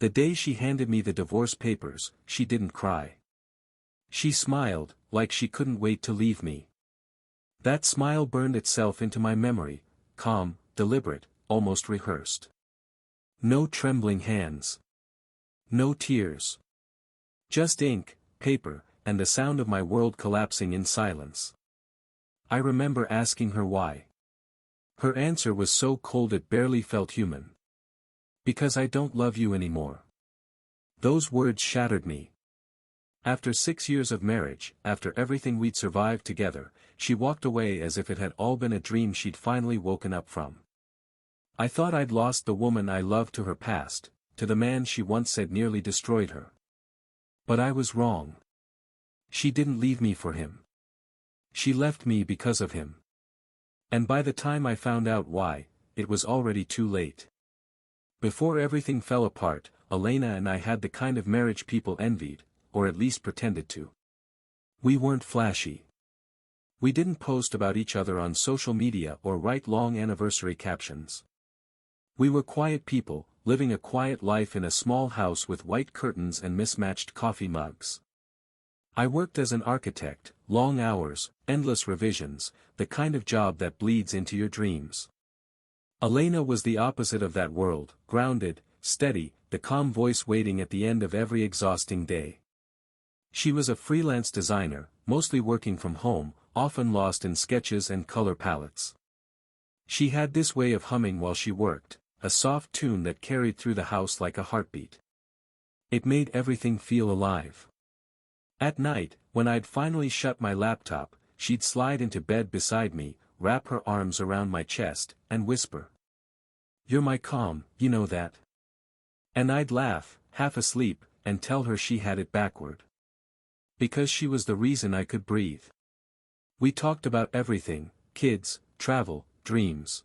The day she handed me the divorce papers, she didn't cry. She smiled, like she couldn't wait to leave me. That smile burned itself into my memory, calm, deliberate, almost rehearsed. No trembling hands. No tears. Just ink, paper, and the sound of my world collapsing in silence. I remember asking her why. Her answer was so cold it barely felt human. Because I don't love you anymore. Those words shattered me. After 6 years of marriage, after everything we'd survived together, she walked away as if it had all been a dream she'd finally woken up from. I thought I'd lost the woman I loved to her past, to the man she once said nearly destroyed her. But I was wrong. She didn't leave me for him. She left me because of him. And by the time I found out why, it was already too late. Before everything fell apart, Elena and I had the kind of marriage people envied, or at least pretended to. We weren't flashy. We didn't post about each other on social media or write long anniversary captions. We were quiet people, living a quiet life in a small house with white curtains and mismatched coffee mugs. I worked as an architect, long hours, endless revisions, the kind of job that bleeds into your dreams. Elena was the opposite of that world, grounded, steady, the calm voice waiting at the end of every exhausting day. She was a freelance designer, mostly working from home, often lost in sketches and color palettes. She had this way of humming while she worked, a soft tune that carried through the house like a heartbeat. It made everything feel alive. At night, when I'd finally shut my laptop, she'd slide into bed beside me, wrap her arms around my chest, and whisper, "You're my calm, you know that." And I'd laugh, half asleep, and tell her she had it backward. Because she was the reason I could breathe. We talked about everything, kids, travel, dreams.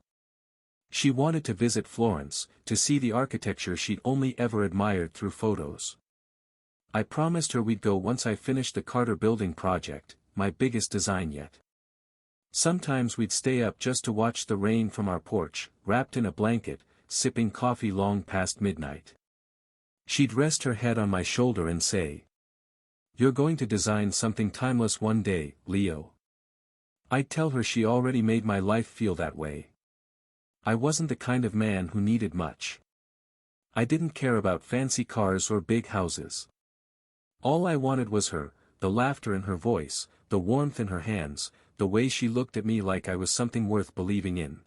She wanted to visit Florence, to see the architecture she'd only ever admired through photos. I promised her we'd go once I finished the Carter Building project, my biggest design yet. Sometimes we'd stay up just to watch the rain from our porch, wrapped in a blanket, sipping coffee long past midnight. She'd rest her head on my shoulder and say, "You're going to design something timeless one day, Leo." I'd tell her she already made my life feel that way. I wasn't the kind of man who needed much. I didn't care about fancy cars or big houses. All I wanted was her, the laughter in her voice, the warmth in her hands, the way she looked at me like I was something worth believing in.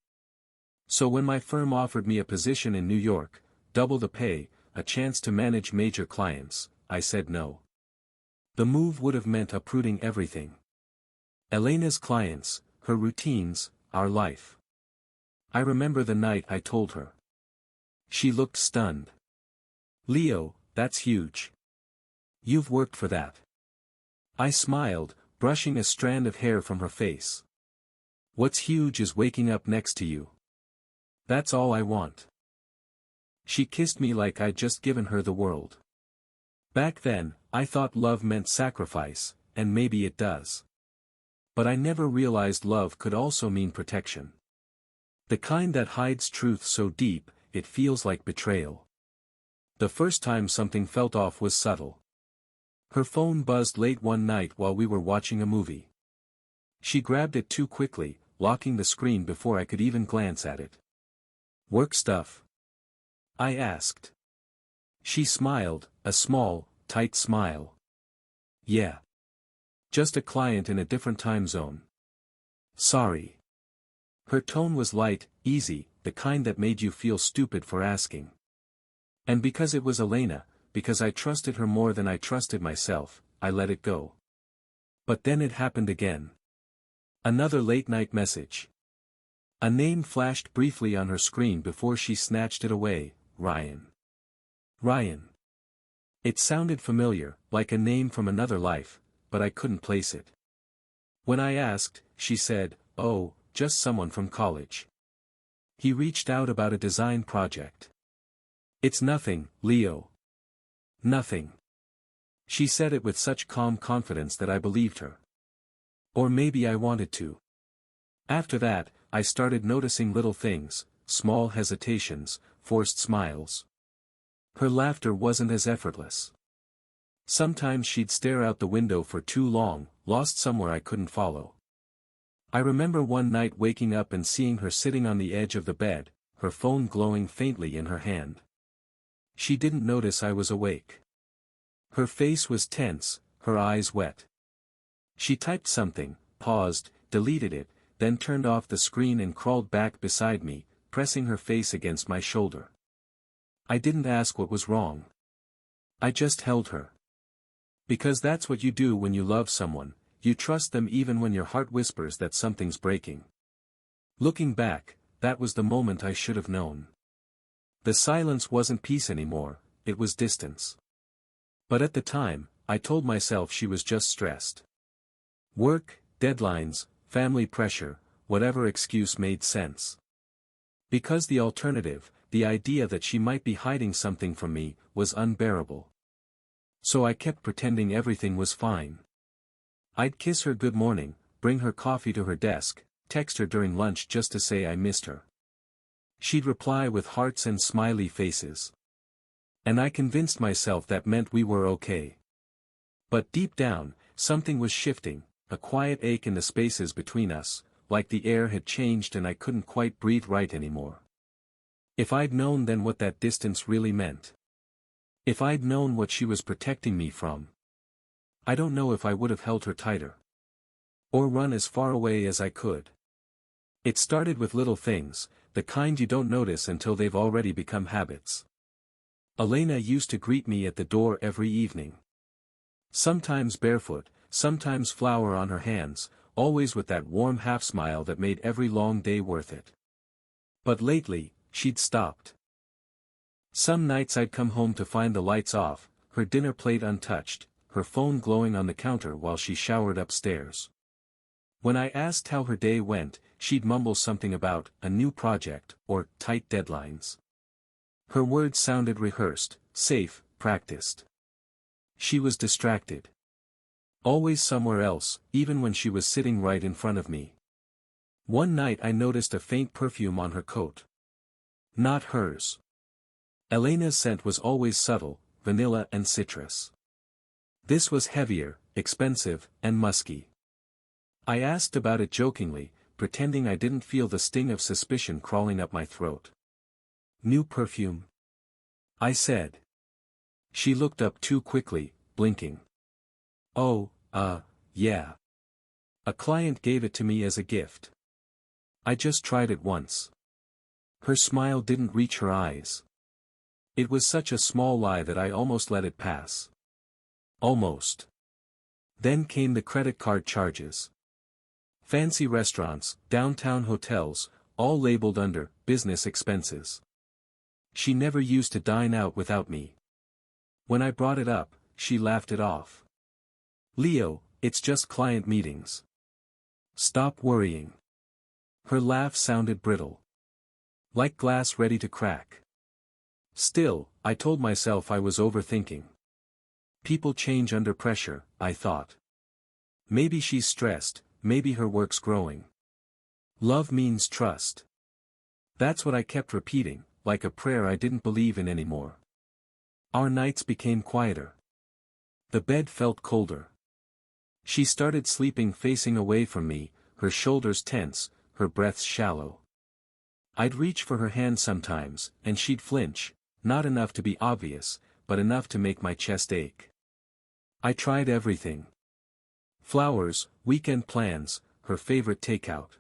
So when my firm offered me a position in New York, double the pay, a chance to manage major clients, I said no. The move would have meant uprooting everything. Elena's clients, her routines, our life. I remember the night I told her. She looked stunned. "Leo, that's huge. You've worked for that." I smiled, brushing a strand of hair from her face. "What's huge is waking up next to you. That's all I want." She kissed me like I'd just given her the world. Back then, I thought love meant sacrifice, and maybe it does. But I never realized love could also mean protection. The kind that hides truth so deep, it feels like betrayal. The first time something felt off was subtle. Her phone buzzed late one night while we were watching a movie. She grabbed it too quickly, locking the screen before I could even glance at it. "Work stuff?" I asked. She smiled, a small, tight smile. "Yeah. Just a client in a different time zone." "Sorry." Her tone was light, easy, the kind that made you feel stupid for asking. And because it was Elena, because I trusted her more than I trusted myself, I let it go. But then it happened again. Another late-night message. A name flashed briefly on her screen before she snatched it away, Ryan. Ryan. It sounded familiar, like a name from another life, but I couldn't place it. When I asked, she said, "Oh, just someone from college. He reached out about a design project." "It's nothing, Leo. Nothing." She said it with such calm confidence that I believed her. Or maybe I wanted to. After that, I started noticing little things, small hesitations, forced smiles. Her laughter wasn't as effortless. Sometimes she'd stare out the window for too long, lost somewhere I couldn't follow. I remember one night waking up and seeing her sitting on the edge of the bed, her phone glowing faintly in her hand. She didn't notice I was awake. Her face was tense, her eyes wet. She typed something, paused, deleted it, then turned off the screen and crawled back beside me, pressing her face against my shoulder. I didn't ask what was wrong. I just held her. Because that's what you do when you love someone, you trust them even when your heart whispers that something's breaking. Looking back, that was the moment I should have known. The silence wasn't peace anymore, it was distance. But at the time, I told myself she was just stressed. Work, deadlines, family pressure, whatever excuse made sense. Because the alternative, the idea that she might be hiding something from me, was unbearable. So I kept pretending everything was fine. I'd kiss her good morning, bring her coffee to her desk, text her during lunch just to say I missed her. She'd reply with hearts and smiley faces. And I convinced myself that meant we were okay. But deep down, something was shifting, a quiet ache in the spaces between us, like the air had changed and I couldn't quite breathe right anymore. If I'd known then what that distance really meant. If I'd known what she was protecting me from. I don't know if I would have held her tighter. Or run as far away as I could. It started with little things, the kind you don't notice until they've already become habits. Elena used to greet me at the door every evening. Sometimes barefoot, sometimes flour on her hands, always with that warm half-smile that made every long day worth it. But lately, she'd stopped. Some nights I'd come home to find the lights off, her dinner plate untouched, her phone glowing on the counter while she showered upstairs. When I asked how her day went, she'd mumble something about a new project or tight deadlines. Her words sounded rehearsed, safe, practiced. She was distracted. Always somewhere else, even when she was sitting right in front of me. One night I noticed a faint perfume on her coat. Not hers. Elena's scent was always subtle, vanilla and citrus. This was heavier, expensive, and musky. I asked about it jokingly, pretending I didn't feel the sting of suspicion crawling up my throat. New perfume? I said. She looked up too quickly, blinking. Oh, yeah. A client gave it to me as a gift. I just tried it once. Her smile didn't reach her eyes. It was such a small lie that I almost let it pass. Almost. Then came the credit card charges. Fancy restaurants, downtown hotels, all labeled under business expenses. She never used to dine out without me. When I brought it up, she laughed it off. Leo, it's just client meetings. Stop worrying. Her laugh sounded brittle. Like glass ready to crack. Still, I told myself I was overthinking. People change under pressure, I thought. Maybe she's stressed, maybe her work's growing. Love means trust. That's what I kept repeating, like a prayer I didn't believe in anymore. Our nights became quieter. The bed felt colder. She started sleeping facing away from me, her shoulders tense, her breaths shallow. I'd reach for her hand sometimes, and she'd flinch, not enough to be obvious, but enough to make my chest ache. I tried everything. Flowers, weekend plans, her favorite takeout.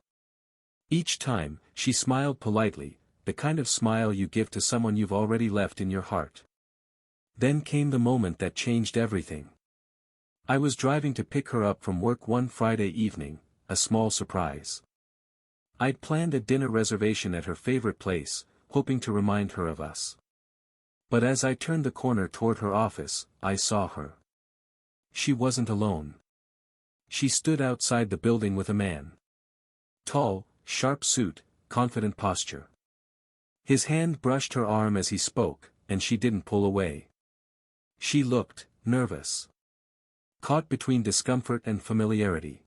Each time, she smiled politely, the kind of smile you give to someone you've already left in your heart. Then came the moment that changed everything. I was driving to pick her up from work one Friday evening, a small surprise. I'd planned a dinner reservation at her favorite place, hoping to remind her of us. But as I turned the corner toward her office, I saw her. She wasn't alone. She stood outside the building with a man. Tall, sharp suit, confident posture. His hand brushed her arm as he spoke, and she didn't pull away. She looked nervous. Caught between discomfort and familiarity.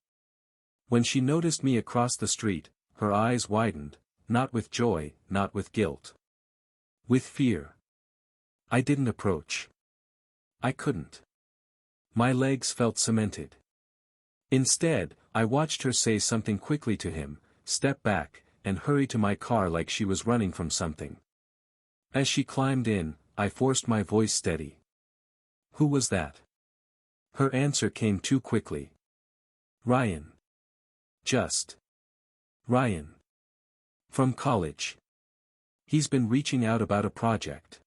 When she noticed me across the street, her eyes widened, not with joy, not with guilt. With fear. I didn't approach. I couldn't. My legs felt cemented. Instead, I watched her say something quickly to him, step back, and hurry to my car like she was running from something. As she climbed in, I forced my voice steady. Who was that? Her answer came too quickly. Ryan. Just. Ryan. From college. He's been reaching out about a project.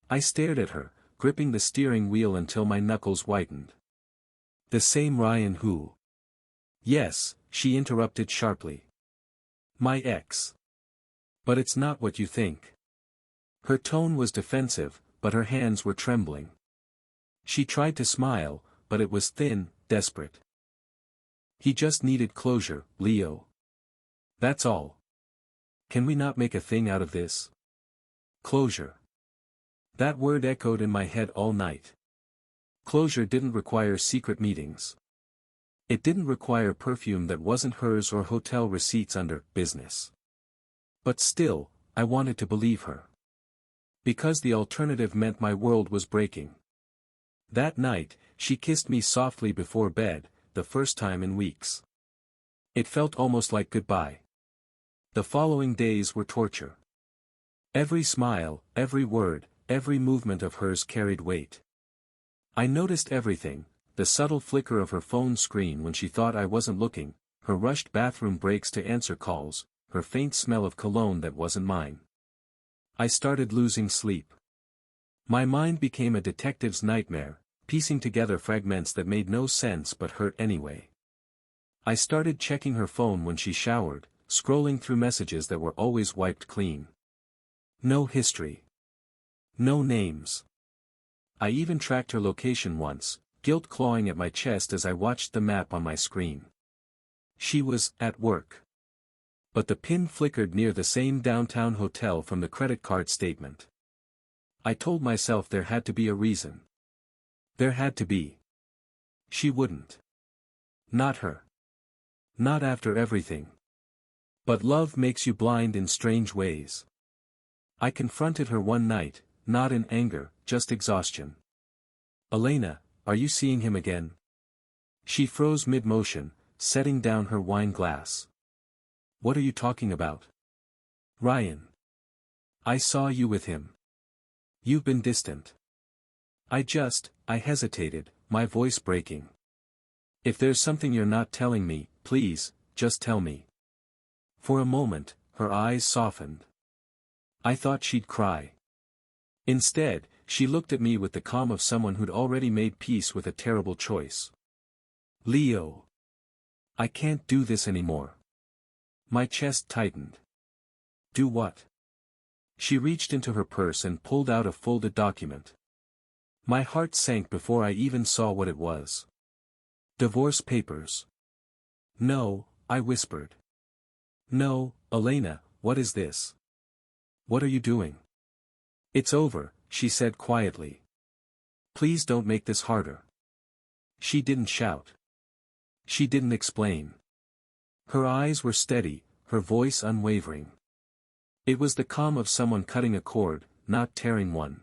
I stared at her, gripping the steering wheel until my knuckles whitened. The same Ryan who? Yes, she interrupted sharply. My ex. But it's not what you think. Her tone was defensive, but her hands were trembling. She tried to smile, but it was thin, desperate. He just needed closure, Leo. That's all. Can we not make a thing out of this? Closure. That word echoed in my head all night. Closure didn't require secret meetings. It didn't require perfume that wasn't hers or hotel receipts under business. But still, I wanted to believe her. Because the alternative meant my world was breaking. That night, she kissed me softly before bed, the first time in weeks. It felt almost like goodbye. The following days were torture. Every smile, every word, every movement of hers carried weight. I noticed everything, the subtle flicker of her phone screen when she thought I wasn't looking, her rushed bathroom breaks to answer calls, her faint smell of cologne that wasn't mine. I started losing sleep. My mind became a detective's nightmare, piecing together fragments that made no sense but hurt anyway. I started checking her phone when she showered, scrolling through messages that were always wiped clean. No history. No names. I even tracked her location once, guilt clawing at my chest as I watched the map on my screen. She was at work. But the pin flickered near the same downtown hotel from the credit card statement. I told myself there had to be a reason. There had to be. She wouldn't. Not her. Not after everything. But love makes you blind in strange ways. I confronted her one night, not in anger, just exhaustion. Elena, are you seeing him again? She froze mid-motion, setting down her wine glass. What are you talking about? Ryan. I saw you with him. You've been distant. I hesitated, my voice breaking. If there's something you're not telling me, please, just tell me. For a moment, her eyes softened. I thought she'd cry. Instead, she looked at me with the calm of someone who'd already made peace with a terrible choice. Leo. I can't do this anymore. My chest tightened. Do what? She reached into her purse and pulled out a folded document. My heart sank before I even saw what it was. Divorce papers. No, I whispered. No, Elena, what is this? What are you doing? It's over, she said quietly. Please don't make this harder. She didn't shout. She didn't explain. Her eyes were steady, her voice unwavering. It was the calm of someone cutting a cord, not tearing one.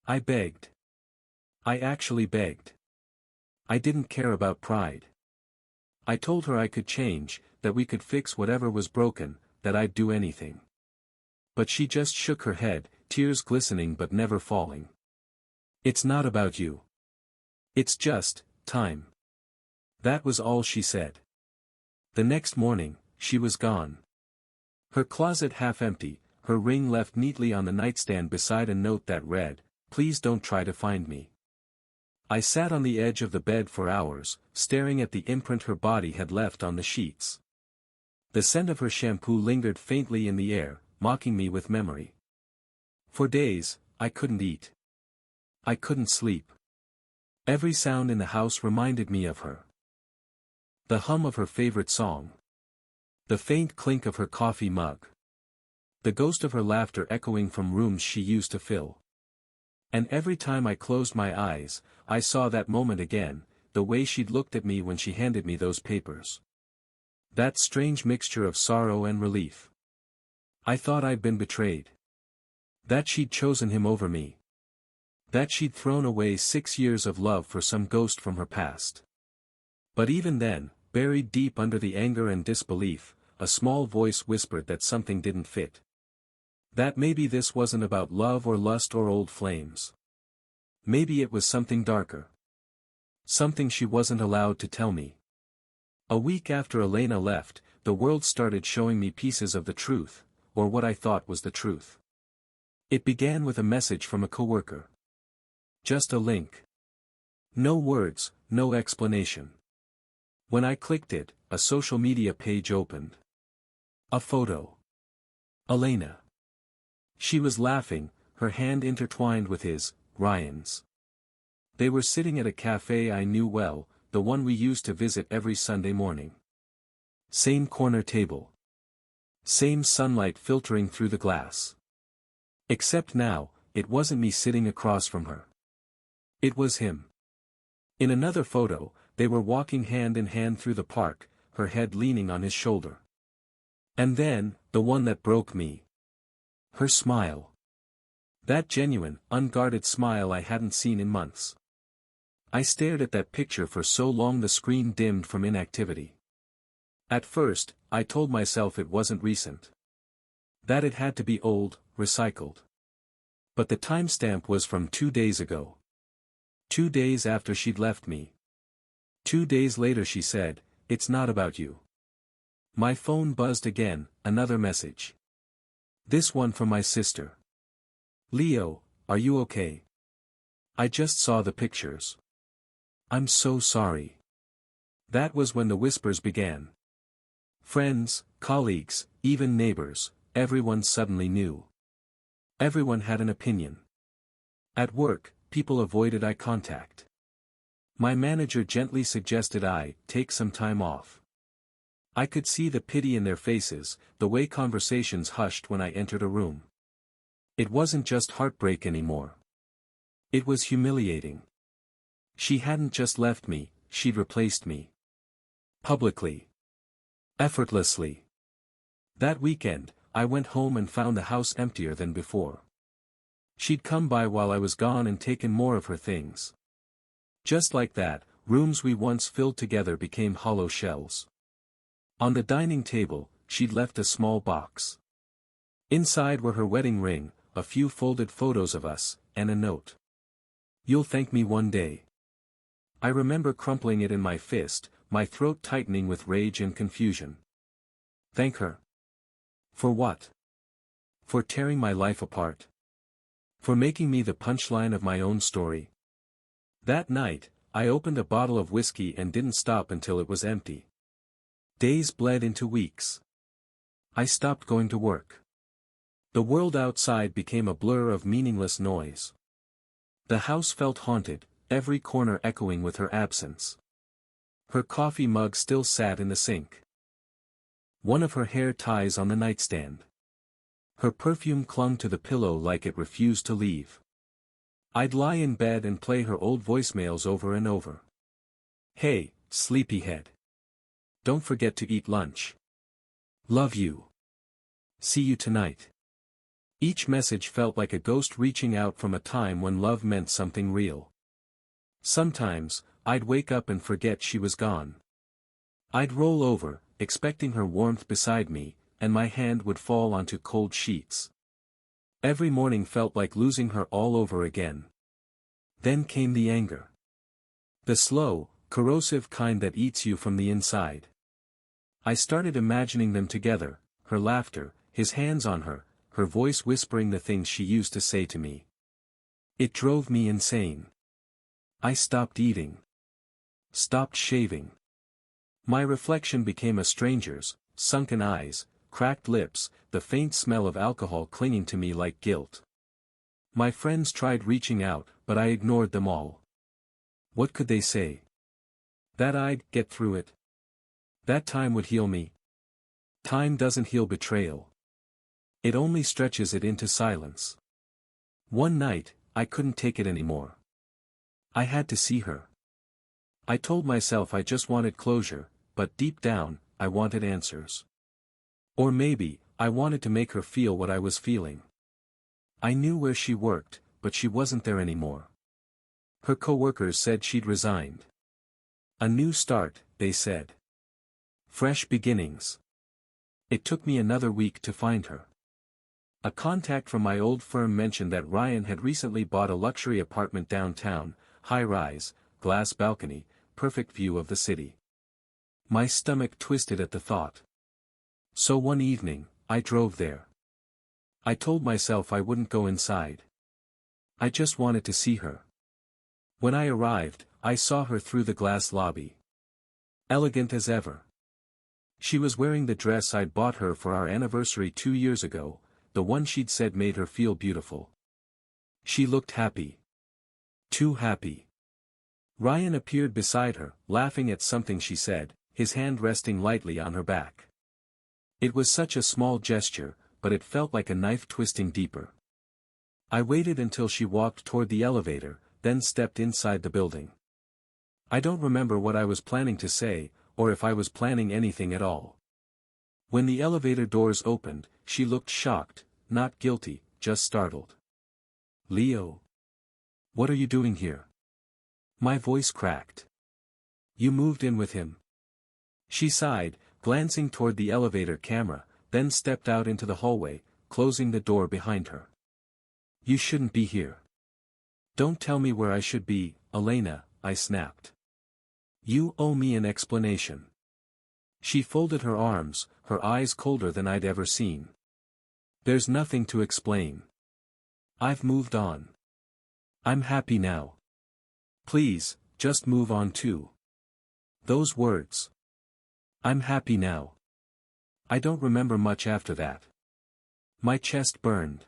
I begged. I actually begged. I didn't care about pride. I told her I could change, that we could fix whatever was broken, that I'd do anything. But she just shook her head, tears glistening but never falling. It's not about you. It's just, time. That was all she said. The next morning, she was gone. Her closet half empty, her ring left neatly on the nightstand beside a note that read, "Please don't try to find me." I sat on the edge of the bed for hours, staring at the imprint her body had left on the sheets. The scent of her shampoo lingered faintly in the air, mocking me with memory. For days, I couldn't eat. I couldn't sleep. Every sound in the house reminded me of her. The hum of her favorite song. The faint clink of her coffee mug. The ghost of her laughter echoing from rooms she used to fill. And every time I closed my eyes, I saw that moment again, the way she'd looked at me when she handed me those papers. That strange mixture of sorrow and relief. I thought I'd been betrayed. That she'd chosen him over me. That she'd thrown away 6 years of love for some ghost from her past. But even then, buried deep under the anger and disbelief, a small voice whispered that something didn't fit. That maybe this wasn't about love or lust or old flames. Maybe it was something darker. Something she wasn't allowed to tell me. A week after Elena left, the world started showing me pieces of the truth, or what I thought was the truth. It began with a message from a coworker. Just a link. No words, no explanation. When I clicked it, a social media page opened. A photo. Elena. She was laughing, her hand intertwined with his, Ryan's. They were sitting at a cafe I knew well, the one we used to visit every Sunday morning. Same corner table. Same sunlight filtering through the glass. Except now, it wasn't me sitting across from her. It was him. In another photo, they were walking hand in hand through the park, her head leaning on his shoulder. And then, the one that broke me. Her smile. That genuine, unguarded smile I hadn't seen in months. I stared at that picture for so long the screen dimmed from inactivity. At first, I told myself it wasn't recent. That it had to be old, recycled. But the timestamp was from 2 days ago. 2 days after she'd left me. 2 days later she said, "It's not about you." My phone buzzed again, another message. This one from my sister. "Leo, are you okay? I just saw the pictures. I'm so sorry." That was when the whispers began. Friends, colleagues, even neighbors, everyone suddenly knew. Everyone had an opinion. At work, people avoided eye contact. My manager gently suggested I take some time off. I could see the pity in their faces, the way conversations hushed when I entered a room. It wasn't just heartbreak anymore. It was humiliating. She hadn't just left me, she'd replaced me. Publicly. Effortlessly. That weekend, I went home and found the house emptier than before. She'd come by while I was gone and taken more of her things. Just like that, rooms we once filled together became hollow shells. On the dining table, she'd left a small box. Inside were her wedding ring, a few folded photos of us, and a note. "You'll thank me one day." I remember crumpling it in my fist, my throat tightening with rage and confusion. Thank her. For what? For tearing my life apart? For making me the punchline of my own story? That night, I opened a bottle of whiskey and didn't stop until it was empty. Days bled into weeks. I stopped going to work. The world outside became a blur of meaningless noise. The house felt haunted, every corner echoing with her absence. Her coffee mug still sat in the sink. One of her hair ties on the nightstand. Her perfume clung to the pillow like it refused to leave. I'd lie in bed and play her old voicemails over and over. "Hey, sleepyhead. Don't forget to eat lunch. Love you. See you tonight." Each message felt like a ghost reaching out from a time when love meant something real. Sometimes, I'd wake up and forget she was gone. I'd roll over, expecting her warmth beside me, and my hand would fall onto cold sheets. Every morning felt like losing her all over again. Then came the anger. The slow, corrosive kind that eats you from the inside. I started imagining them together, her laughter, his hands on her, her voice whispering the things she used to say to me. It drove me insane. I stopped eating. Stopped shaving. My reflection became a stranger's, sunken eyes, cracked lips, the faint smell of alcohol clinging to me like guilt. My friends tried reaching out, but I ignored them all. What could they say? That I'd get through it? That time would heal me? Time doesn't heal betrayal. It only stretches it into silence. One night, I couldn't take it anymore. I had to see her. I told myself I just wanted closure, but deep down, I wanted answers. Or maybe, I wanted to make her feel what I was feeling. I knew where she worked, but she wasn't there anymore. Her coworkers said she'd resigned. A new start, they said. Fresh beginnings. It took me another week to find her. A contact from my old firm mentioned that Ryan had recently bought a luxury apartment downtown, high-rise, glass balcony, perfect view of the city. My stomach twisted at the thought. So one evening, I drove there. I told myself I wouldn't go inside. I just wanted to see her. When I arrived, I saw her through the glass lobby. Elegant as ever. She was wearing the dress I'd bought her for our anniversary 2 years ago, the one she'd said made her feel beautiful. She looked happy. Too happy. Ryan appeared beside her, laughing at something she said, his hand resting lightly on her back. It was such a small gesture, but it felt like a knife twisting deeper. I waited until she walked toward the elevator, then stepped inside the building. I don't remember what I was planning to say, or if I was planning anything at all. When the elevator doors opened, she looked shocked, not guilty, just startled. Leo. What are you doing here? My voice cracked. You moved in with him. She sighed, glancing toward the elevator camera, then stepped out into the hallway, closing the door behind her. You shouldn't be here. Don't tell me where I should be, Elena, I snapped. You owe me an explanation. She folded her arms, her eyes colder than I'd ever seen. There's nothing to explain. I've moved on. I'm happy now. Please, just move on too. Those words. I'm happy now. I don't remember much after that. My chest burned.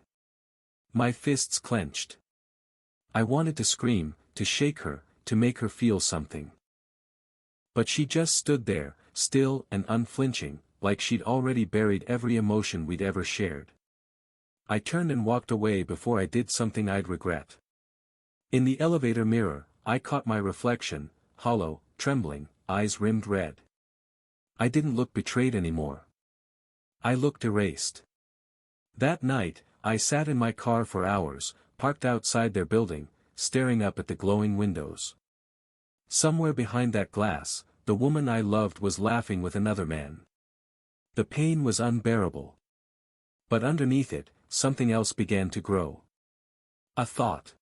My fists clenched. I wanted to scream, to shake her, to make her feel something. But she just stood there, still and unflinching, like she'd already buried every emotion we'd ever shared. I turned and walked away before I did something I'd regret. In the elevator mirror, I caught my reflection, hollow, trembling, eyes rimmed red. I didn't look betrayed anymore. I looked erased. That night, I sat in my car for hours, parked outside their building, staring up at the glowing windows. Somewhere behind that glass, the woman I loved was laughing with another man. The pain was unbearable. But underneath it, something else began to grow. A thought.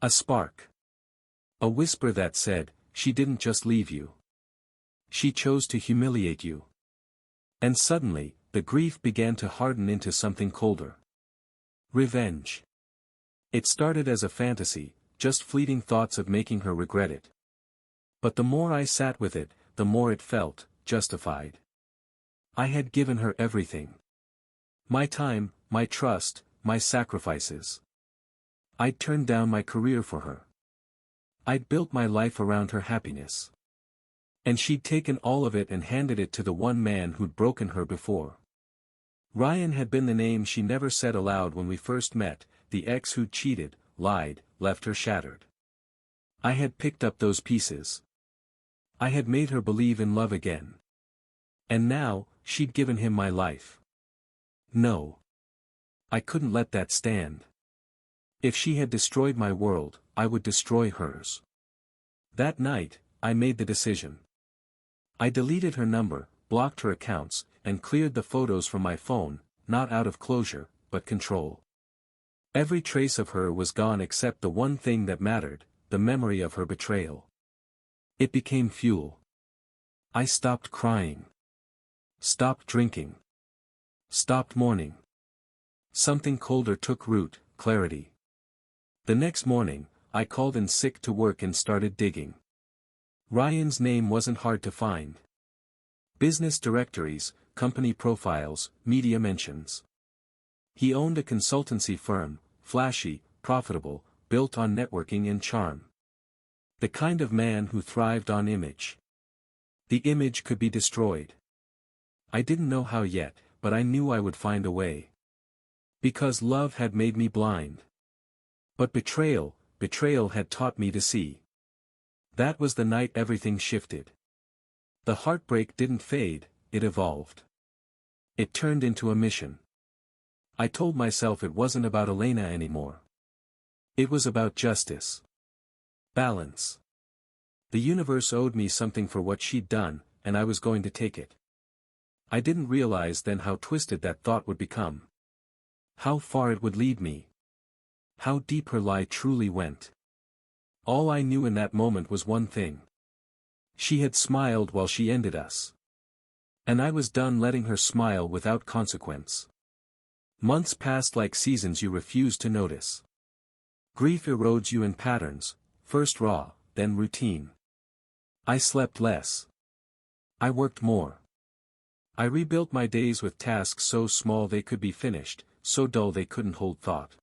A spark. A whisper that said, she didn't just leave you. She chose to humiliate you. And suddenly, the grief began to harden into something colder. Revenge. It started as a fantasy, just fleeting thoughts of making her regret it. But the more I sat with it, the more it felt justified. I had given her everything. My time, my trust, my sacrifices. I'd turned down my career for her. I'd built my life around her happiness. And she'd taken all of it and handed it to the one man who'd broken her before. Ryan had been the name she never said aloud when we first met, the ex who'd cheated, lied, left her shattered. I had picked up those pieces. I had made her believe in love again. And now, she'd given him my life. No. I couldn't let that stand. If she had destroyed my world, I would destroy hers. That night, I made the decision. I deleted her number, blocked her accounts, and cleared the photos from my phone, not out of closure, but control. Every trace of her was gone except the one thing that mattered, the memory of her betrayal. It became fuel. I stopped crying. Stopped drinking. Stopped mourning. Something colder took root, clarity. The next morning, I called in sick to work and started digging. Ryan's name wasn't hard to find. Business directories, company profiles, media mentions. He owned a consultancy firm, flashy, profitable, built on networking and charm. The kind of man who thrived on image. The image could be destroyed. I didn't know how yet, but I knew I would find a way. Because love had made me blind. But betrayal had taught me to see. That was the night everything shifted. The heartbreak didn't fade, it evolved. It turned into a mission. I told myself it wasn't about Elena anymore. It was about justice. Balance. The universe owed me something for what she'd done, and I was going to take it. I didn't realize then how twisted that thought would become. How far it would lead me. How deep her lie truly went. All I knew in that moment was one thing. She had smiled while she ended us. And I was done letting her smile without consequence. Months passed like seasons you refused to notice. Grief erodes you in patterns, first raw, then routine. I slept less. I worked more. I rebuilt my days with tasks so small they could be finished, so dull they couldn't hold thought.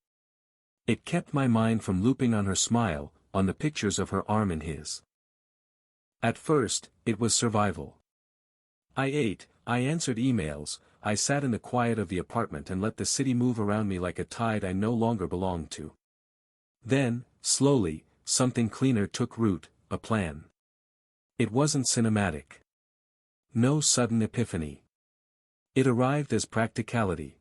It kept my mind from looping on her smile, on the pictures of her arm in his. At first, it was survival. I ate, I answered emails, I sat in the quiet of the apartment and let the city move around me like a tide I no longer belonged to. Then, slowly, something cleaner took root, a plan. It wasn't cinematic. No sudden epiphany. It arrived as practicality.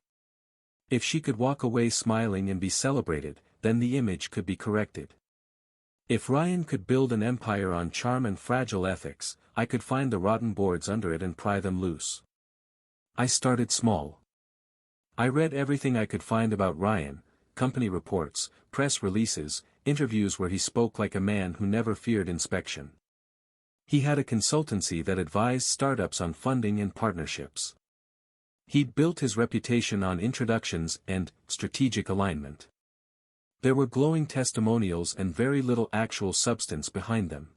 If she could walk away smiling and be celebrated, then the image could be corrected. If Ryan could build an empire on charm and fragile ethics, I could find the rotten boards under it and pry them loose. I started small. I read everything I could find about Ryan, company reports, press releases, interviews where he spoke like a man who never feared inspection. He had a consultancy that advised startups on funding and partnerships. He'd built his reputation on introductions and strategic alignment. There were glowing testimonials and very little actual substance behind them.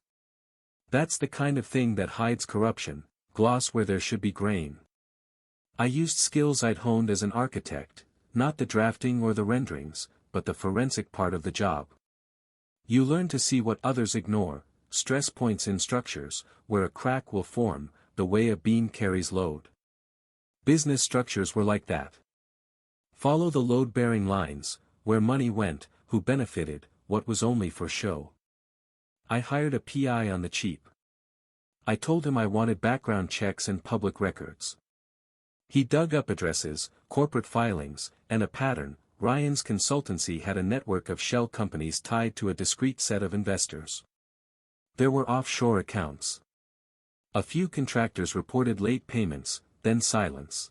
That's the kind of thing that hides corruption, gloss where there should be grain. I used skills I'd honed as an architect, not the drafting or the renderings, but the forensic part of the job. You learn to see what others ignore, stress points in structures, where a crack will form, the way a beam carries load. Business structures were like that. Follow the load-bearing lines, where money went, who benefited, what was only for show. I hired a PI on the cheap. I told him I wanted background checks and public records. He dug up addresses, corporate filings, and a pattern. Ryan's consultancy had a network of shell companies tied to a discrete set of investors. There were offshore accounts. A few contractors reported late payments, then silence.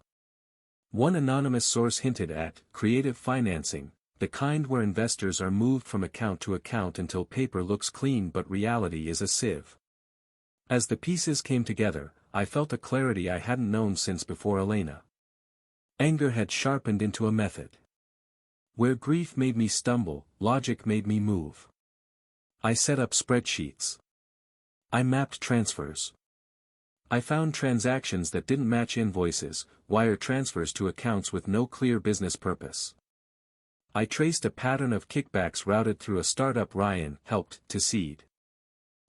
One anonymous source hinted at creative financing, the kind where investors are moved from account to account until paper looks clean but reality is a sieve. As the pieces came together, I felt a clarity I hadn't known since before Elena. Anger had sharpened into a method. Where grief made me stumble, logic made me move. I set up spreadsheets. I mapped transfers. I found transactions that didn't match invoices, wire transfers to accounts with no clear business purpose. I traced a pattern of kickbacks routed through a startup Ryan helped to seed.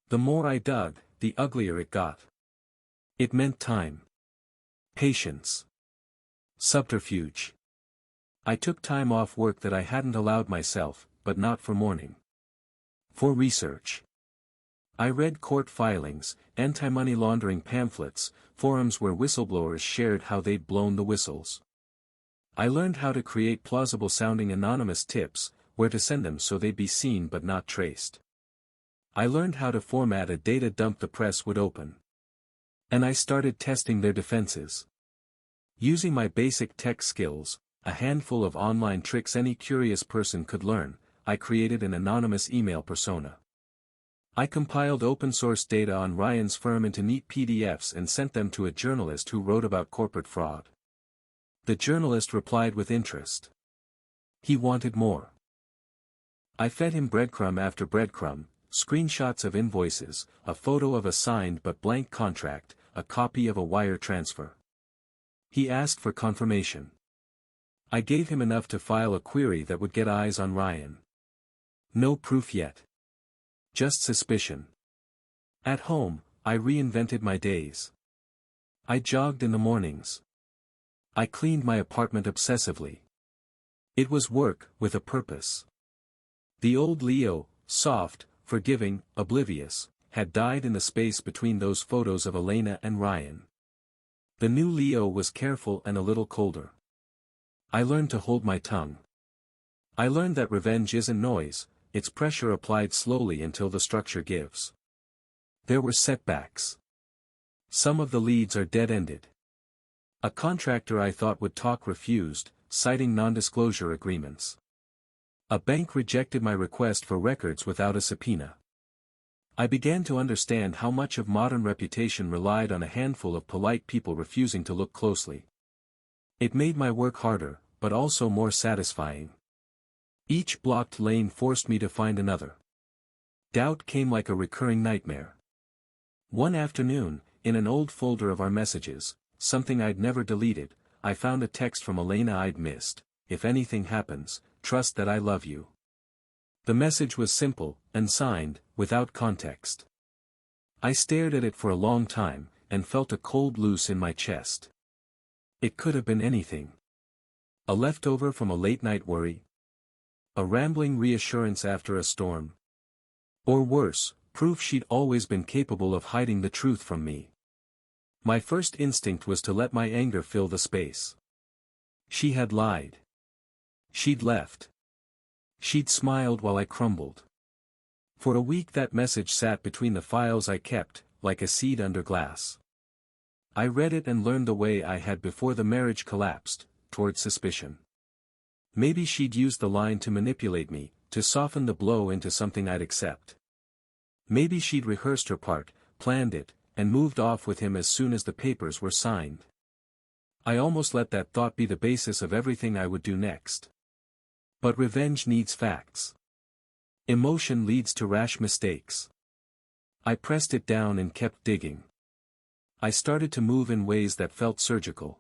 The more I dug, the uglier it got. It meant time. Patience. Subterfuge. I took time off work that I hadn't allowed myself, but not for mourning. For research. I read court filings, anti-money laundering pamphlets, forums where whistleblowers shared how they'd blown the whistles. I learned how to create plausible-sounding anonymous tips, where to send them so they'd be seen but not traced. I learned how to format a data dump the press would open. And I started testing their defenses. Using my basic tech skills, a handful of online tricks any curious person could learn, I created an anonymous email persona. I compiled open-source data on Ryan's firm into neat PDFs and sent them to a journalist who wrote about corporate fraud. The journalist replied with interest. He wanted more. I fed him breadcrumb after breadcrumb, screenshots of invoices, a photo of a signed but blank contract, a copy of a wire transfer. He asked for confirmation. I gave him enough to file a query that would get eyes on Ryan. No proof yet. Just suspicion. At home, I reinvented my days. I jogged in the mornings. I cleaned my apartment obsessively. It was work, with a purpose. The old Leo, soft, forgiving, oblivious, had died in the space between those photos of Elena and Ryan. The new Leo was careful and a little colder. I learned to hold my tongue. I learned that revenge isn't noise, it's pressure applied slowly until the structure gives. There were setbacks. Some of the leads are dead-ended. A contractor I thought would talk refused, citing non-disclosure agreements. A bank rejected my request for records without a subpoena. I began to understand how much of modern reputation relied on a handful of polite people refusing to look closely. It made my work harder, but also more satisfying. Each blocked lane forced me to find another. Doubt came like a recurring nightmare. One afternoon, in an old folder of our messages, something I'd never deleted, I found a text from Elena I'd missed: "If anything happens, trust that I love you." The message was simple, and signed, without context. I stared at it for a long time, and felt a cold loose in my chest. It could have been anything. A leftover from a late-night worry? A rambling reassurance after a storm? Or worse, proof she'd always been capable of hiding the truth from me. My first instinct was to let my anger fill the space. She had lied. She'd left. She'd smiled while I crumbled. For a week that message sat between the files I kept, like a seed under glass. I read it and learned the way I had before the marriage collapsed, toward suspicion. Maybe she'd used the line to manipulate me, to soften the blow into something I'd accept. Maybe she'd rehearsed her part, planned it, and moved off with him as soon as the papers were signed. I almost let that thought be the basis of everything I would do next. But revenge needs facts. Emotion leads to rash mistakes. I pressed it down and kept digging. I started to move in ways that felt surgical.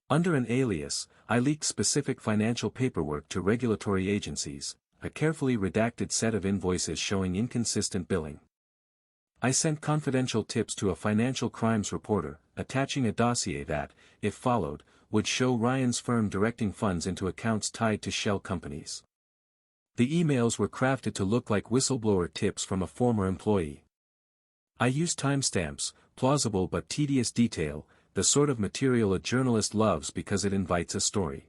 Under an alias, I leaked specific financial paperwork to regulatory agencies, a carefully redacted set of invoices showing inconsistent billing. I sent confidential tips to a financial crimes reporter, attaching a dossier that, if followed, would show Ryan's firm directing funds into accounts tied to shell companies. The emails were crafted to look like whistleblower tips from a former employee. I used timestamps, plausible but tedious detail, the sort of material a journalist loves because it invites a story.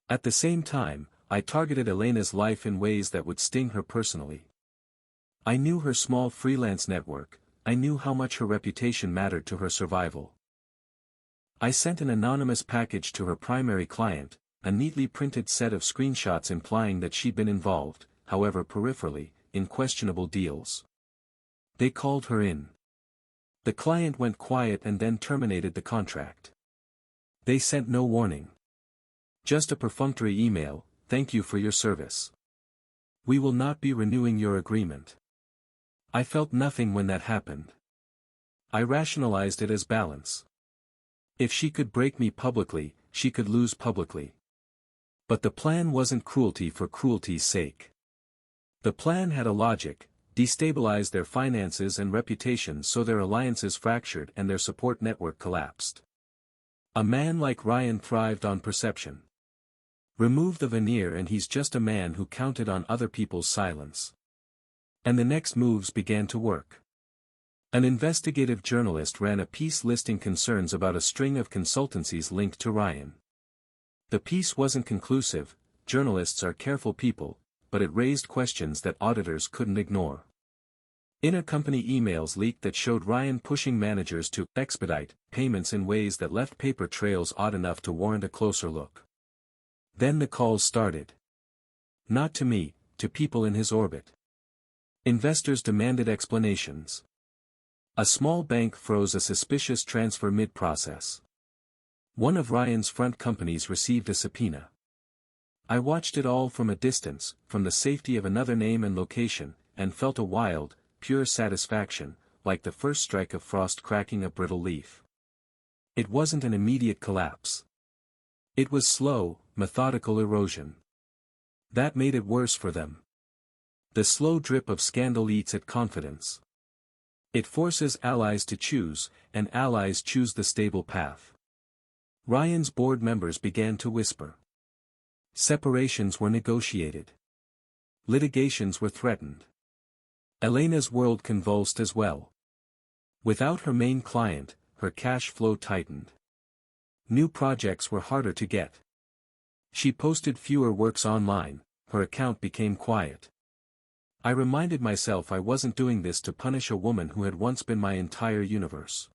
At the same time, I targeted Elena's life in ways that would sting her personally. I knew her small freelance network, I knew how much her reputation mattered to her survival. I sent an anonymous package to her primary client, a neatly printed set of screenshots implying that she'd been involved, however peripherally, in questionable deals. They called her in. The client went quiet and then terminated the contract. They sent no warning. Just a perfunctory email: "Thank you for your service. We will not be renewing your agreement." I felt nothing when that happened. I rationalized it as balance. If she could break me publicly, she could lose publicly. But the plan wasn't cruelty for cruelty's sake. The plan had a logic: destabilize their finances and reputation so their alliances fractured and their support network collapsed. A man like Ryan thrived on perception. Remove the veneer and he's just a man who counted on other people's silence. And the next moves began to work. An investigative journalist ran a piece listing concerns about a string of consultancies linked to Ryan. The piece wasn't conclusive, journalists are careful people, but it raised questions that auditors couldn't ignore. Intercompany emails leaked that showed Ryan pushing managers to expedite payments in ways that left paper trails odd enough to warrant a closer look. Then the calls started. Not to me, to people in his orbit. Investors demanded explanations. A small bank froze a suspicious transfer mid-process. One of Ryan's front companies received a subpoena. I watched it all from a distance, from the safety of another name and location, and felt a wild, pure satisfaction, like the first strike of frost cracking a brittle leaf. It wasn't an immediate collapse. It was slow, methodical erosion. That made it worse for them. The slow drip of scandal eats at confidence. It forces allies to choose, and allies choose the stable path. Ryan's board members began to whisper. Separations were negotiated. Litigations were threatened. Elena's world convulsed as well. Without her main client, her cash flow tightened. New projects were harder to get. She posted fewer works online, her account became quiet. I reminded myself I wasn't doing this to punish a woman who had once been my entire universe.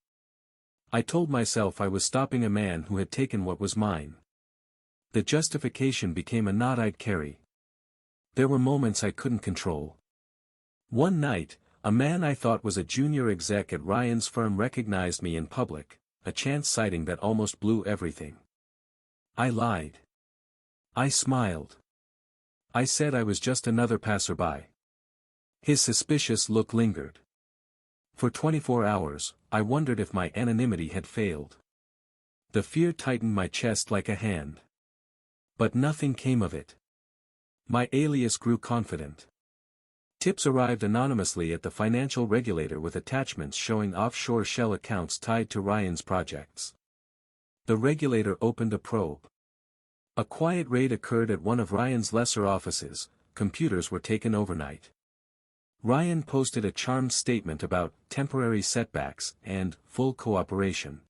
I told myself I was stopping a man who had taken what was mine. The justification became a knot I'd carry. There were moments I couldn't control. One night, a man I thought was a junior exec at Ryan's firm recognized me in public, a chance sighting that almost blew everything. I lied. I smiled. I said I was just another passerby. His suspicious look lingered. For 24 hours, I wondered if my anonymity had failed. The fear tightened my chest like a hand. But nothing came of it. My alias grew confident. Tips arrived anonymously at the financial regulator with attachments showing offshore shell accounts tied to Ryan's projects. The regulator opened a probe. A quiet raid occurred at one of Ryan's lesser offices, computers were taken overnight. Ryan posted a charmed statement about temporary setbacks and full cooperation.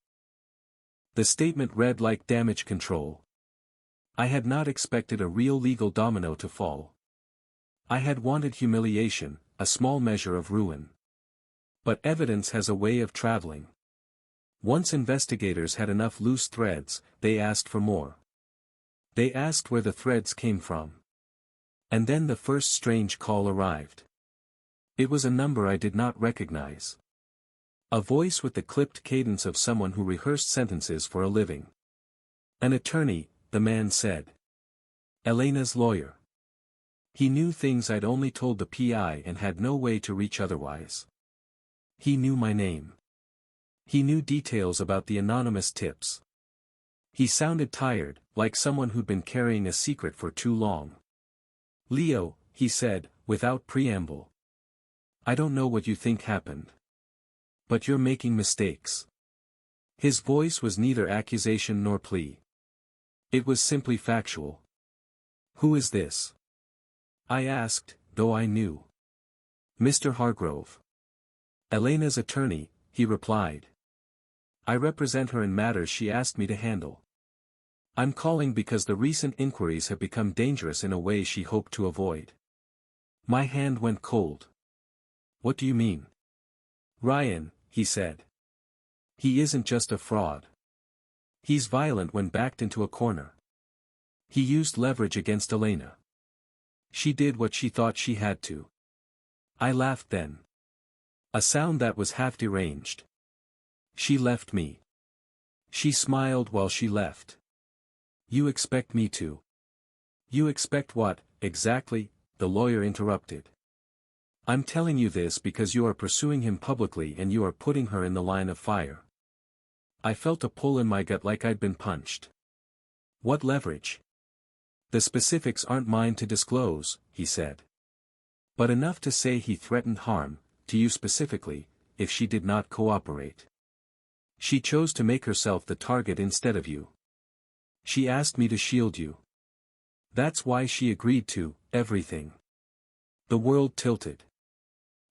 The statement read like damage control. I had not expected a real legal domino to fall. I had wanted humiliation, a small measure of ruin. But evidence has a way of traveling. Once investigators had enough loose threads, they asked for more. They asked where the threads came from. And then the first strange call arrived. It was a number I did not recognize. A voice with the clipped cadence of someone who rehearsed sentences for a living. An attorney, the man said. Elena's lawyer. He knew things I'd only told the PI and had no way to reach otherwise. He knew my name. He knew details about the anonymous tips. He sounded tired, like someone who'd been carrying a secret for too long. Leo, he said, without preamble. I don't know what you think happened. But you're making mistakes. His voice was neither accusation nor plea. It was simply factual. Who is this? I asked, though I knew. Mr. Hargrove. Elena's attorney, he replied. I represent her in matters she asked me to handle. I'm calling because the recent inquiries have become dangerous in a way she hoped to avoid. My hand went cold. What do you mean? Ryan, he said. He isn't just a fraud. He's violent when backed into a corner. He used leverage against Elena. She did what she thought she had to. I laughed then. A sound that was half deranged. She left me. She smiled while she left. You expect me to? You expect what, exactly? The lawyer interrupted. I'm telling you this because you are pursuing him publicly and you are putting her in the line of fire. I felt a pull in my gut like I'd been punched. What leverage? The specifics aren't mine to disclose, he said. But enough to say he threatened harm, to you specifically, if she did not cooperate. She chose to make herself the target instead of you. She asked me to shield you. That's why she agreed to everything. The world tilted.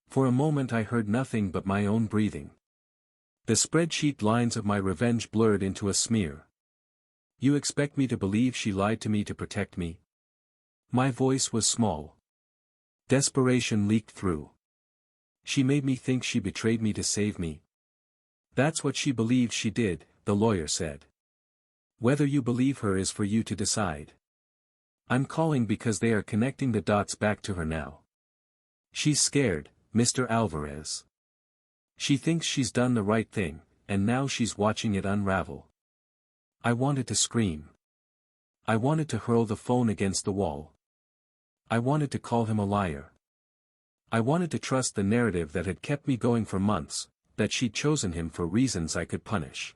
For a moment I heard nothing but my own breathing. The spreadsheet lines of my revenge blurred into a smear. You expect me to believe she lied to me to protect me? My voice was small. Desperation leaked through. She made me think she betrayed me to save me. That's what she believed she did, the lawyer said. Whether you believe her is for you to decide. I'm calling because they are connecting the dots back to her now. She's scared, Mr. Alvarez. She thinks she's done the right thing, and now she's watching it unravel. I wanted to scream. I wanted to hurl the phone against the wall. I wanted to call him a liar. I wanted to trust the narrative that had kept me going for months, that she'd chosen him for reasons I could punish.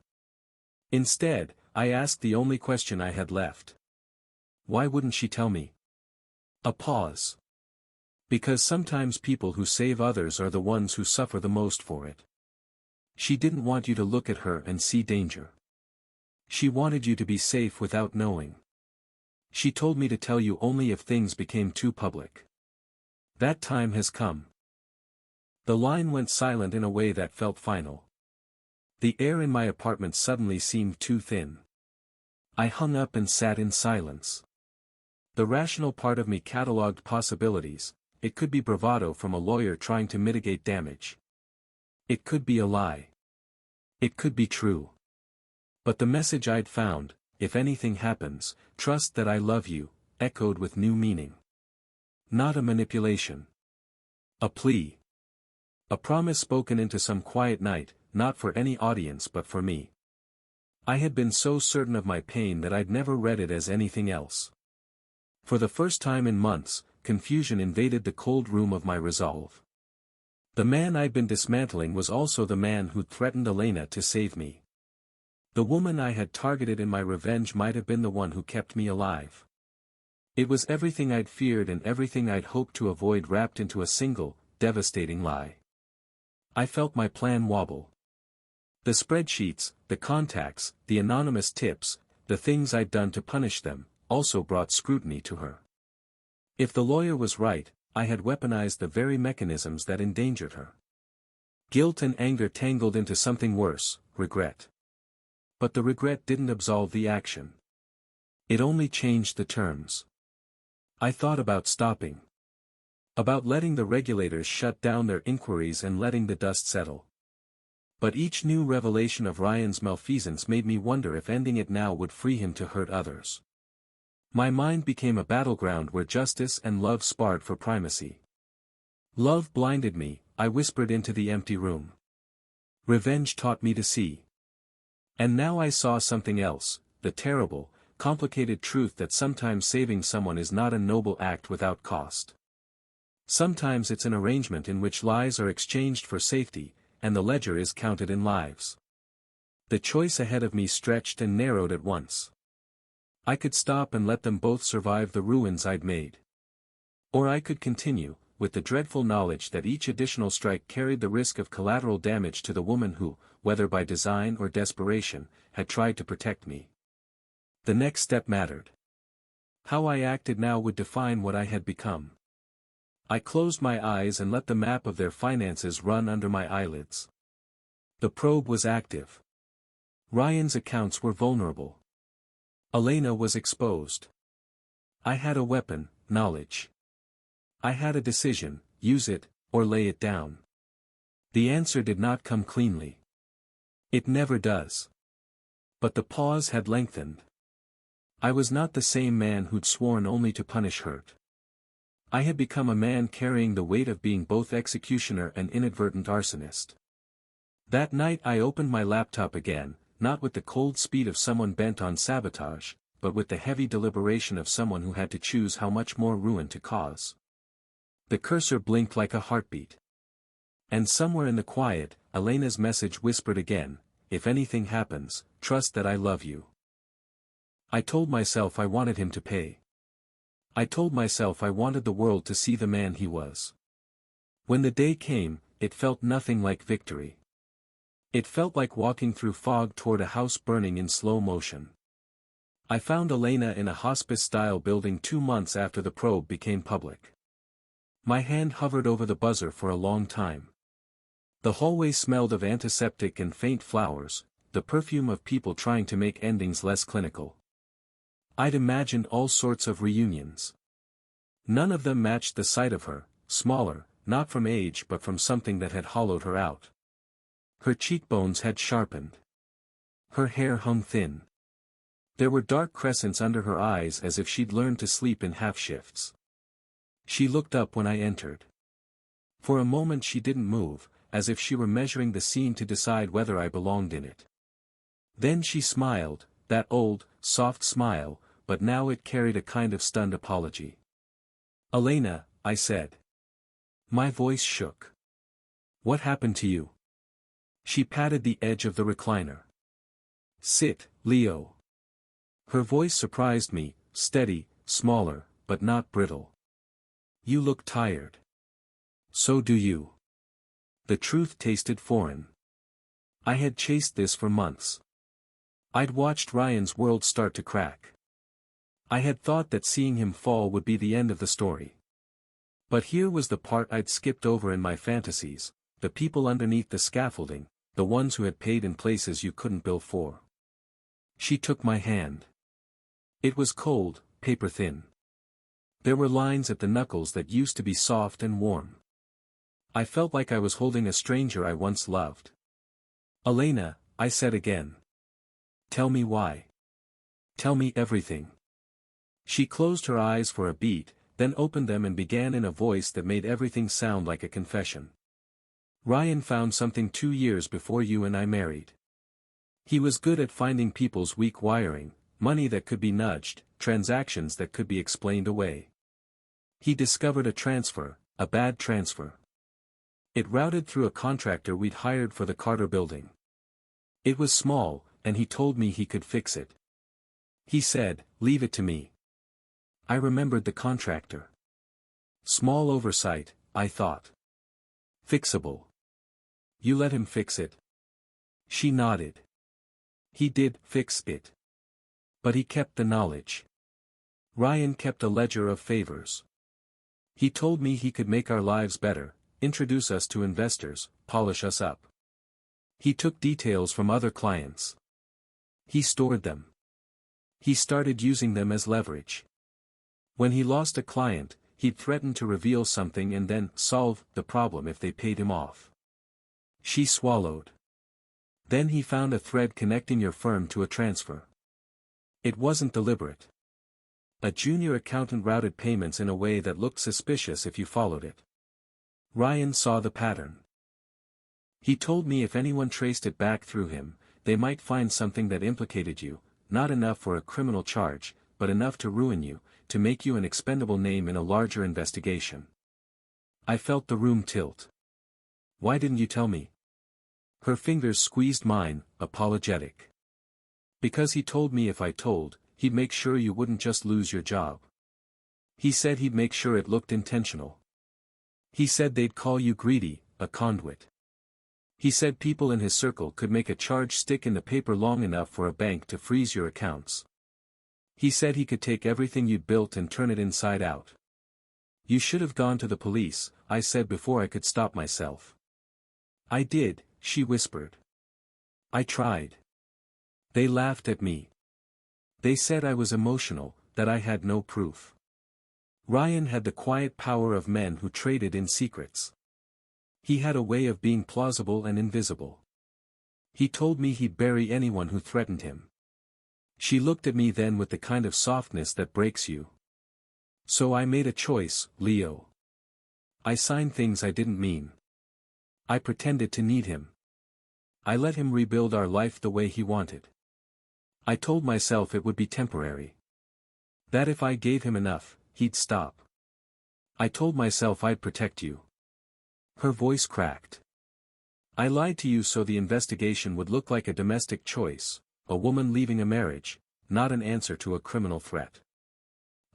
Instead, I asked the only question I had left. Why wouldn't she tell me? A pause. Because sometimes people who save others are the ones who suffer the most for it. She didn't want you to look at her and see danger. She wanted you to be safe without knowing. She told me to tell you only if things became too public. That time has come. The line went silent in a way that felt final. The air in my apartment suddenly seemed too thin. I hung up and sat in silence. The rational part of me catalogued possibilities. It could be bravado from a lawyer trying to mitigate damage. It could be a lie. It could be true. But the message I'd found, if anything happens, trust that I love you, echoed with new meaning. Not a manipulation. A plea. A promise spoken into some quiet night, not for any audience but for me. I had been so certain of my pain that I'd never read it as anything else. For the first time in months, confusion invaded the cold room of my resolve. The man I'd been dismantling was also the man who'd threatened Elena to save me. The woman I had targeted in my revenge might have been the one who kept me alive. It was everything I'd feared and everything I'd hoped to avoid wrapped into a single, devastating lie. I felt my plan wobble. The spreadsheets, the contacts, the anonymous tips, the things I'd done to punish them, also brought scrutiny to her. If the lawyer was right, I had weaponized the very mechanisms that endangered her. Guilt and anger tangled into something worse, regret. But the regret didn't absolve the action. It only changed the terms. I thought about stopping. About letting the regulators shut down their inquiries and letting the dust settle. But each new revelation of Ryan's malfeasance made me wonder if ending it now would free him to hurt others. My mind became a battleground where justice and love sparred for primacy. Love blinded me, I whispered into the empty room. Revenge taught me to see. And now I saw something else, the terrible, complicated truth that sometimes saving someone is not a noble act without cost. Sometimes it's an arrangement in which lies are exchanged for safety, and the ledger is counted in lives. The choice ahead of me stretched and narrowed at once. I could stop and let them both survive the ruins I'd made. Or I could continue, with the dreadful knowledge that each additional strike carried the risk of collateral damage to the woman who, whether by design or desperation, had tried to protect me. The next step mattered. How I acted now would define what I had become. I closed my eyes and let the map of their finances run under my eyelids. The probe was active. Ryan's accounts were vulnerable. Elena was exposed. I had a weapon, knowledge. I had a decision, use it, or lay it down. The answer did not come cleanly. It never does. But the pause had lengthened. I was not the same man who'd sworn only to punish hurt. I had become a man carrying the weight of being both executioner and inadvertent arsonist. That night I opened my laptop again, not with the cold speed of someone bent on sabotage, but with the heavy deliberation of someone who had to choose how much more ruin to cause. The cursor blinked like a heartbeat. And somewhere in the quiet, Elena's message whispered again, if anything happens, trust that I love you. I told myself I wanted him to pay. I told myself I wanted the world to see the man he was. When the day came, it felt nothing like victory. It felt like walking through fog toward a house burning in slow motion. I found Elena in a hospice-style building 2 months after the probe became public. My hand hovered over the buzzer for a long time. The hallway smelled of antiseptic and faint flowers, the perfume of people trying to make endings less clinical. I'd imagined all sorts of reunions. None of them matched the sight of her, smaller, not from age but from something that had hollowed her out. Her cheekbones had sharpened. Her hair hung thin. There were dark crescents under her eyes as if she'd learned to sleep in half-shifts. She looked up when I entered. For a moment she didn't move, as if she were measuring the scene to decide whether I belonged in it. Then she smiled, that old, soft smile, but now it carried a kind of stunned apology. Elena, I said. My voice shook. What happened to you? She patted the edge of the recliner. Sit, Leo. Her voice surprised me, steady, smaller, but not brittle. You look tired. So do you. The truth tasted foreign. I had chased this for months. I'd watched Ryan's world start to crack. I had thought that seeing him fall would be the end of the story. But here was the part I'd skipped over in my fantasies, the people underneath the scaffolding, the ones who had paid in places you couldn't bill for. She took my hand. It was cold, paper-thin. There were lines at the knuckles that used to be soft and warm. I felt like I was holding a stranger I once loved. "Elena," I said again. "Tell me why. Tell me everything." She closed her eyes for a beat, then opened them and began in a voice that made everything sound like a confession. "Ryan found something 2 years before you and I married. He was good at finding people's weak wiring, money that could be nudged, transactions that could be explained away. He discovered a transfer, a bad transfer. It routed through a contractor we'd hired for the Carter building. It was small, and he told me he could fix it. He said, 'Leave it to me.' I remembered the contractor. Small oversight, I thought. Fixable. You let him fix it?" She nodded. "He did fix it. But he kept the knowledge. Ryan kept a ledger of favors. He told me he could make our lives better, introduce us to investors, polish us up. He took details from other clients. He stored them. He started using them as leverage. When he lost a client, he'd threaten to reveal something and then solve the problem if they paid him off." She swallowed. "Then he found a thread connecting your firm to a transfer. It wasn't deliberate. A junior accountant routed payments in a way that looked suspicious if you followed it. Ryan saw the pattern. He told me if anyone traced it back through him, they might find something that implicated you, not enough for a criminal charge, but enough to ruin you, to make you an expendable name in a larger investigation." I felt the room tilt. "Why didn't you tell me?" Her fingers squeezed mine, apologetic. "Because he told me if I told, he'd make sure you wouldn't just lose your job. He said he'd make sure it looked intentional. He said they'd call you greedy, a conduit. He said people in his circle could make a charge stick in the paper long enough for a bank to freeze your accounts. He said he could take everything you'd built and turn it inside out. You should have gone to the police," I said before I could stop myself. "I did," she whispered. "I tried. They laughed at me. They said I was emotional, that I had no proof. Ryan had the quiet power of men who traded in secrets. He had a way of being plausible and invisible. He told me he'd bury anyone who threatened him." She looked at me then with the kind of softness that breaks you. "So I made a choice, Leo. I signed things I didn't mean. I pretended to need him. I let him rebuild our life the way he wanted. I told myself it would be temporary. That if I gave him enough, he'd stop. I told myself I'd protect you." Her voice cracked. "I lied to you so the investigation would look like a domestic choice, a woman leaving a marriage, not an answer to a criminal threat.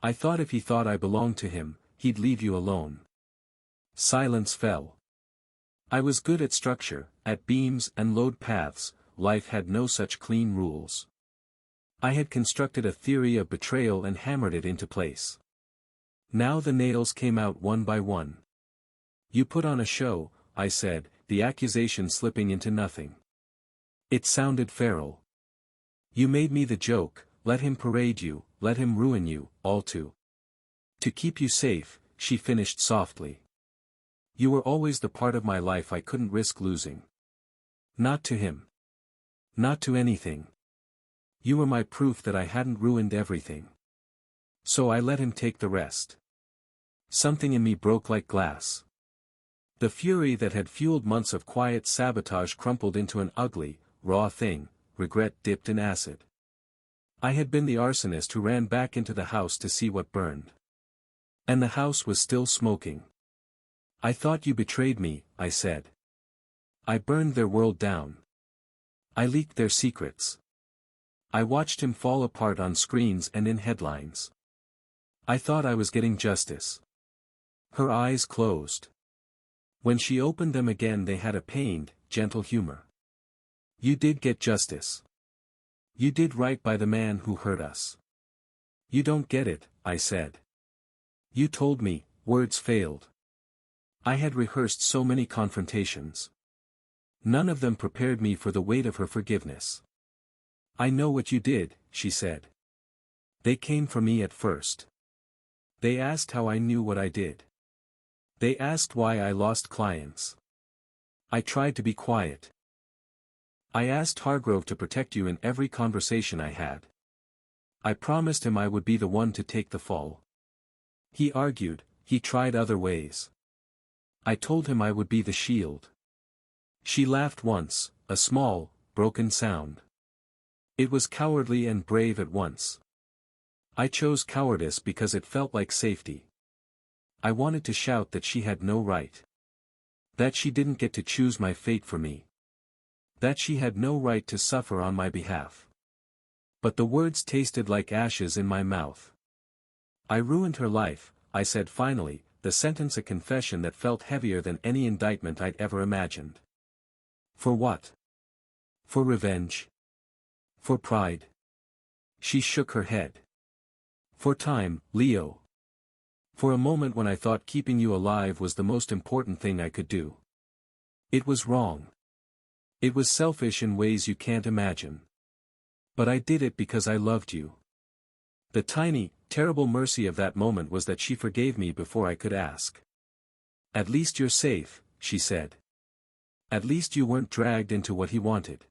I thought if he thought I belonged to him, he'd leave you alone." Silence fell. I was good at structure, at beams and load paths. Life had no such clean rules. I had constructed a theory of betrayal and hammered it into place. Now the nails came out one by one. "You put on a show," I said, the accusation slipping into nothing. It sounded feral. "You made me the joke, let him parade you, let him ruin you, all to keep you safe," she finished softly. "You were always the part of my life I couldn't risk losing. Not to him. Not to anything. You were my proof that I hadn't ruined everything. So I let him take the rest." Something in me broke like glass. The fury that had fueled months of quiet sabotage crumpled into an ugly, raw thing, regret dipped in acid. I had been the arsonist who ran back into the house to see what burned. And the house was still smoking. "I thought you betrayed me," I said. "I burned their world down. I leaked their secrets. I watched him fall apart on screens and in headlines. I thought I was getting justice." Her eyes closed. When she opened them again they had a pained, gentle humor. "You did get justice. You did right by the man who hurt us." "You don't get it," I said. "You told me," words failed. I had rehearsed so many confrontations. None of them prepared me for the weight of her forgiveness. "I know what you did," she said. "They came for me at first. They asked how I knew what I did. They asked why I lost clients. I tried to be quiet. I asked Hargrove to protect you in every conversation I had. I promised him I would be the one to take the fall. He argued, he tried other ways. I told him I would be the shield. She laughed once, a small, broken sound. It was cowardly and brave at once. I chose cowardice because it felt like safety. I wanted to shout that she had no right. That she didn't get to choose my fate for me. That she had no right to suffer on my behalf. But the words tasted like ashes in my mouth. I ruined her life, I said finally, the sentence a confession that felt heavier than any indictment I'd ever imagined. For what? For revenge? For pride? She shook her head. For time, Leo. For a moment when I thought keeping you alive was the most important thing I could do. It was wrong. It was selfish in ways you can't imagine. But I did it because I loved you. The tiny, terrible mercy of that moment was that she forgave me before I could ask. At least you're safe, she said. At least you weren't dragged into what he wanted.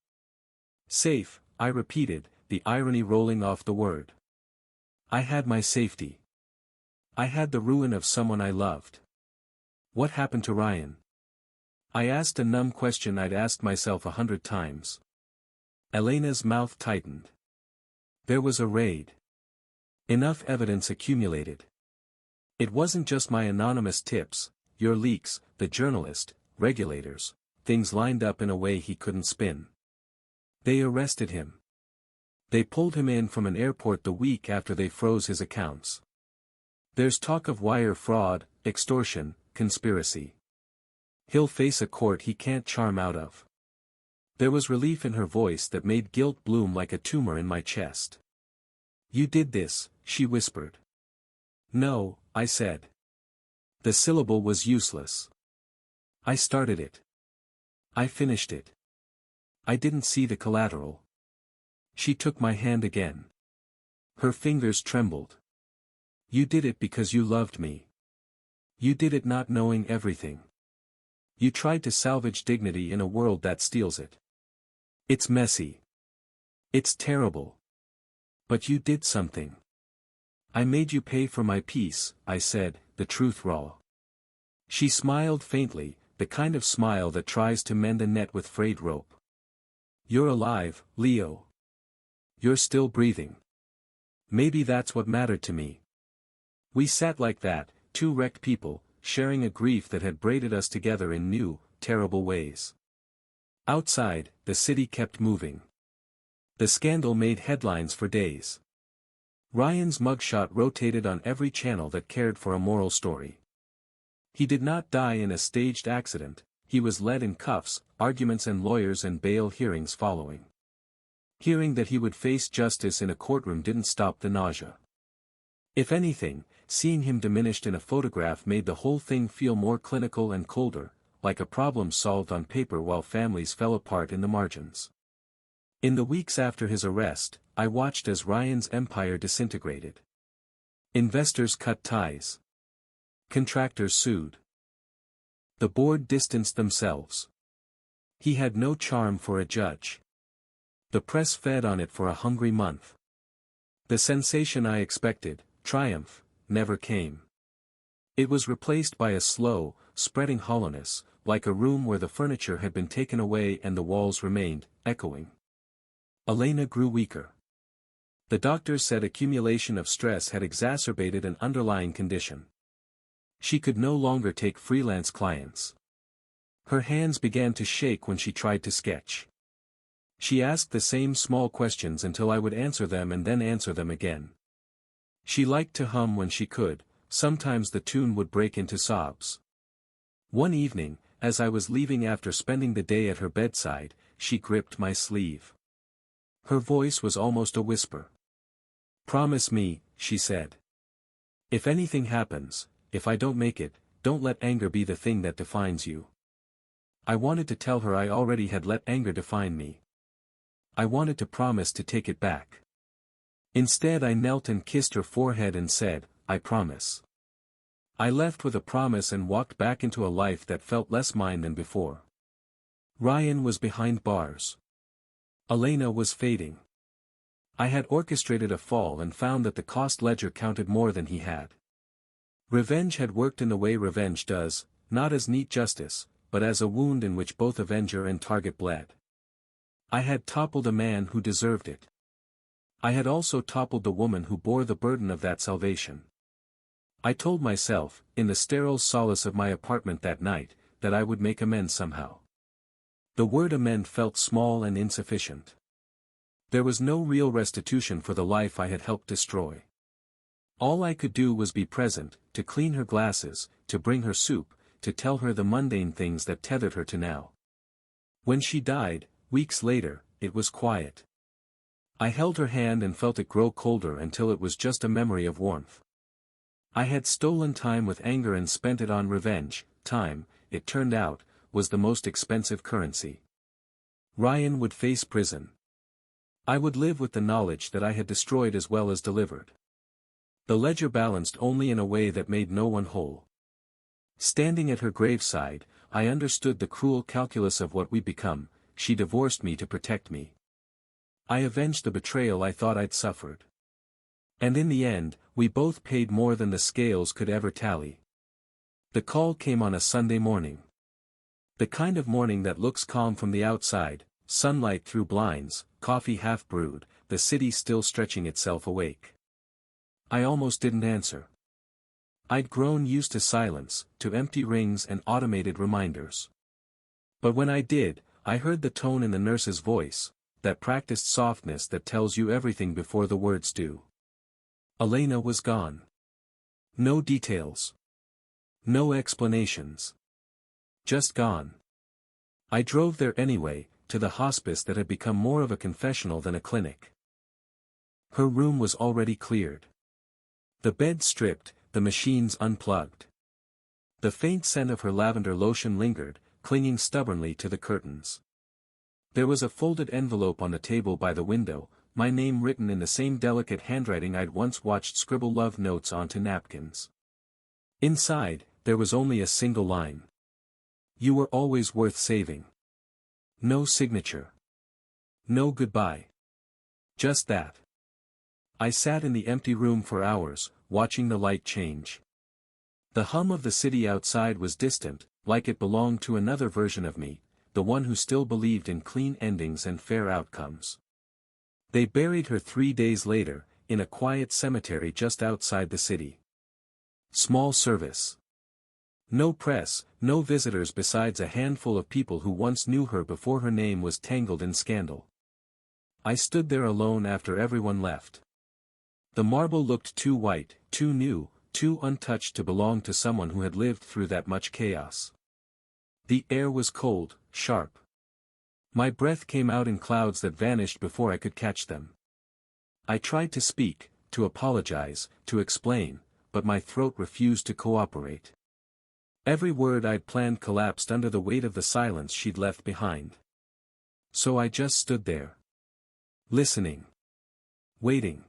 Safe, I repeated, the irony rolling off the word. I had my safety. I had the ruin of someone I loved. What happened to Ryan? I asked a numb question I'd asked myself 100 times. Elena's mouth tightened. There was a raid. Enough evidence accumulated. It wasn't just my anonymous tips, your leaks, the journalist, regulators, things lined up in a way he couldn't spin. They arrested him. They pulled him in from an airport the week after they froze his accounts. There's talk of wire fraud, extortion, conspiracy. He'll face a court he can't charm out of. There was relief in her voice that made guilt bloom like a tumor in my chest. You did this, she whispered. No, I said. The syllable was useless. I started it. I finished it. I didn't see the collateral. She took my hand again. Her fingers trembled. You did it because you loved me. You did it not knowing everything. You tried to salvage dignity in a world that steals it. It's messy. It's terrible. But you did something. I made you pay for my peace, I said, the truth raw. She smiled faintly, the kind of smile that tries to mend a net with frayed rope. You're alive, Leo. You're still breathing. Maybe that's what mattered to me. We sat like that, two wrecked people, sharing a grief that had braided us together in new, terrible ways. Outside, the city kept moving. The scandal made headlines for days. Ryan's mugshot rotated on every channel that cared for a moral story. He did not die in a staged accident, he was led in cuffs, arguments and lawyers and bail hearings following. Hearing that he would face justice in a courtroom didn't stop the nausea. If anything, seeing him diminished in a photograph made the whole thing feel more clinical and colder, like a problem solved on paper while families fell apart in the margins. In the weeks after his arrest, I watched as Ryan's empire disintegrated. Investors cut ties. Contractors sued. The board distanced themselves. He had no charm for a judge. The press fed on it for a hungry month. The sensation I expected, triumph, never came. It was replaced by a slow, spreading hollowness, like a room where the furniture had been taken away and the walls remained, echoing. Elena grew weaker. The doctors said accumulation of stress had exacerbated an underlying condition. She could no longer take freelance clients. Her hands began to shake when she tried to sketch. She asked the same small questions until I would answer them and then answer them again. She liked to hum when she could, sometimes the tune would break into sobs. One evening, as I was leaving after spending the day at her bedside, she gripped my sleeve. Her voice was almost a whisper. Promise me, she said. If anything happens, if I don't make it, don't let anger be the thing that defines you. I wanted to tell her I already had let anger define me. I wanted to promise to take it back. Instead I knelt and kissed her forehead and said, I promise. I left with a promise and walked back into a life that felt less mine than before. Ryan was behind bars. Elena was fading. I had orchestrated a fall and found that the cost ledger counted more than he had. Revenge had worked in the way revenge does, not as neat justice, but as a wound in which both avenger and target bled. I had toppled a man who deserved it. I had also toppled the woman who bore the burden of that salvation. I told myself, in the sterile solace of my apartment that night, that I would make amends somehow. The word amend felt small and insufficient. There was no real restitution for the life I had helped destroy. All I could do was be present, to clean her glasses, to bring her soup, to tell her the mundane things that tethered her to now. When she died, weeks later, it was quiet. I held her hand and felt it grow colder until it was just a memory of warmth. I had stolen time with anger and spent it on revenge. Time, it turned out, was the most expensive currency. Ryan would face prison. I would live with the knowledge that I had destroyed as well as delivered. The ledger balanced only in a way that made no one whole. Standing at her graveside, I understood the cruel calculus of what we become. She divorced me to protect me. I avenged the betrayal I thought I'd suffered. And in the end, we both paid more than the scales could ever tally. The call came on a Sunday morning. The kind of morning that looks calm from the outside, sunlight through blinds, coffee half brewed, the city still stretching itself awake. I almost didn't answer. I'd grown used to silence, to empty rings and automated reminders. But when I did, I heard the tone in the nurse's voice, that practiced softness that tells you everything before the words do. Elena was gone. No details. No explanations. Just gone. I drove there anyway, to the hospice that had become more of a confessional than a clinic. Her room was already cleared. The bed stripped, the machines unplugged. The faint scent of her lavender lotion lingered, clinging stubbornly to the curtains. There was a folded envelope on the table by the window, my name written in the same delicate handwriting I'd once watched scribble love notes onto napkins. Inside, there was only a single line. You were always worth saving. No signature. No goodbye. Just that. I sat in the empty room for hours, watching the light change. The hum of the city outside was distant, like it belonged to another version of me, the one who still believed in clean endings and fair outcomes. They buried her 3 days later, in a quiet cemetery just outside the city. Small service. No press, no visitors besides a handful of people who once knew her before her name was tangled in scandal. I stood there alone after everyone left. The marble looked too white, too new, too untouched to belong to someone who had lived through that much chaos. The air was cold, sharp. My breath came out in clouds that vanished before I could catch them. I tried to speak, to apologize, to explain, but my throat refused to cooperate. Every word I'd planned collapsed under the weight of the silence she'd left behind. So I just stood there. Listening. Waiting.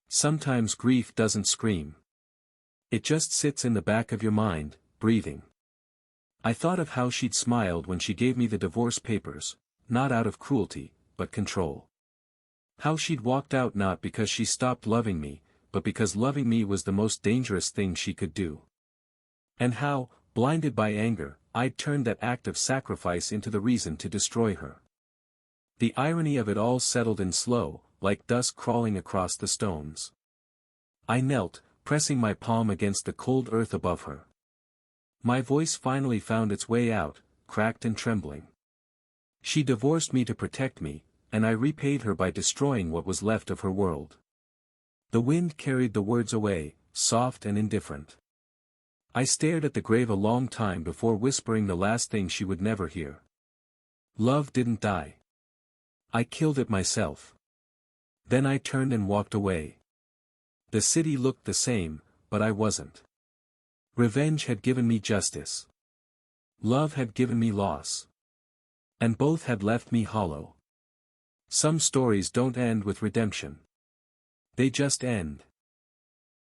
Sometimes grief doesn't scream. It just sits in the back of your mind, breathing. I thought of how she'd smiled when she gave me the divorce papers, not out of cruelty, but control. How she'd walked out not because she stopped loving me, but because loving me was the most dangerous thing she could do. And how, blinded by anger, I'd turned that act of sacrifice into the reason to destroy her. The irony of it all settled in slow, like dust crawling across the stones. I knelt, pressing my palm against the cold earth above her. My voice finally found its way out, cracked and trembling. She divorced me to protect me, and I repaid her by destroying what was left of her world. The wind carried the words away, soft and indifferent. I stared at the grave a long time before whispering the last thing she would never hear. Love didn't die. I killed it myself. Then I turned and walked away. The city looked the same, but I wasn't. Revenge had given me justice. Love had given me loss. And both had left me hollow. Some stories don't end with redemption. They just end.